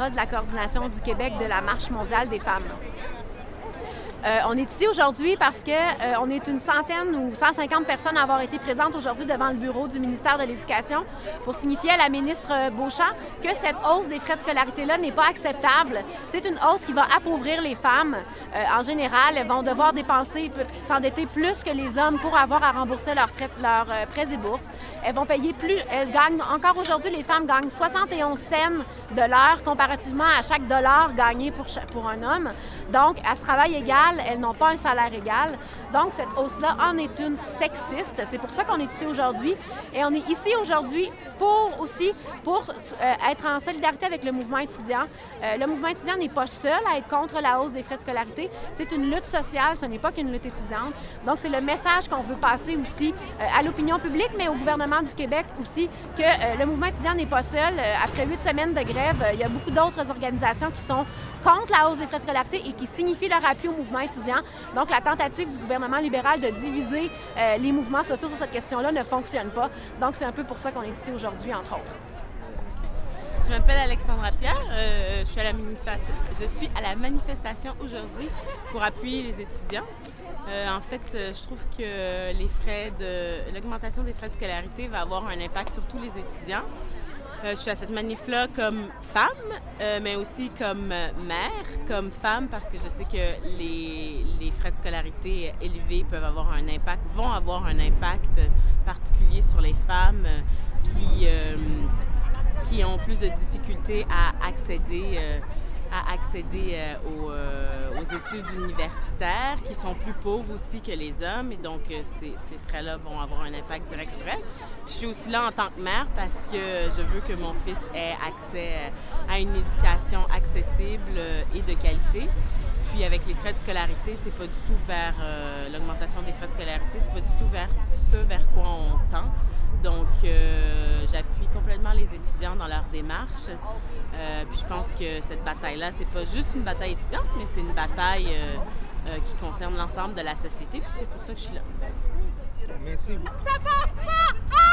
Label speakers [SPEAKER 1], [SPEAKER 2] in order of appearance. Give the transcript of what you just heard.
[SPEAKER 1] porte-parole de la coordination du Québec de la Marche mondiale des femmes. On est ici aujourd'hui parce qu'on est une centaine ou 150 personnes à avoir été présentes aujourd'hui devant le bureau du ministère de l'Éducation pour signifier à la ministre Beauchamp que cette hausse des frais de scolarité-là n'est pas acceptable. C'est une hausse qui va appauvrir les femmes. En général, elles vont devoir s'endetter plus que les hommes pour avoir à rembourser leurs prêts et bourses. Elles vont payer plus. Elles gagnent, encore aujourd'hui, les femmes gagnent 71 cents de l'heure comparativement à chaque dollar gagné pour un homme. Donc, à travail égal, elles n'ont pas un salaire égal. Donc, cette hausse-là en est une sexiste. C'est pour ça qu'on est ici aujourd'hui. Et on est ici aujourd'hui pour être en solidarité avec le mouvement étudiant. Le mouvement étudiant n'est pas seul à être contre la hausse des frais de scolarité. C'est une lutte sociale, ce n'est pas qu'une lutte étudiante. Donc, c'est le message qu'on veut passer aussi à l'opinion publique, mais au gouvernement du Québec aussi, que le mouvement étudiant n'est pas seul. Après 8 semaines de grève, il y a beaucoup d'autres organisations qui sont contre la hausse des frais de scolarité et qui signifient leur appui au mouvement étudiant. Donc, la tentative du gouvernement libéral de diviser les mouvements sociaux sur cette question-là ne fonctionne pas. Donc, c'est un peu pour ça qu'on est ici aujourd'hui, entre autres.
[SPEAKER 2] Je m'appelle Alexandra Pierre. Je suis à la manifestation aujourd'hui pour appuyer les étudiants. En fait, je trouve que l'augmentation des frais de scolarité va avoir un impact sur tous les étudiants. Je suis à cette manif-là comme femme, mais aussi comme mère, comme femme, parce que je sais que les frais de scolarité élevés vont avoir un impact particulier sur les femmes qui ont plus de difficultés à accéder aux études universitaires, qui sont plus pauvres aussi que les hommes. Et donc, ces frais-là vont avoir un impact direct sur elles. Puis, je suis aussi là en tant que mère parce que je veux que mon fils ait accès à une éducation accessible et de qualité. Puis, avec les frais de scolarité, c'est pas du tout vers l'augmentation des frais de scolarité, c'est pas du tout vers ce vers quoi on tend. Donc, j'appuie complètement les étudiants dans leur démarche. Puis je pense que cette bataille-là, c'est pas juste une bataille étudiante, mais c'est une bataille qui concerne l'ensemble de la société. Puis c'est pour ça que je suis là.
[SPEAKER 3] Merci.
[SPEAKER 4] Ça passe pas!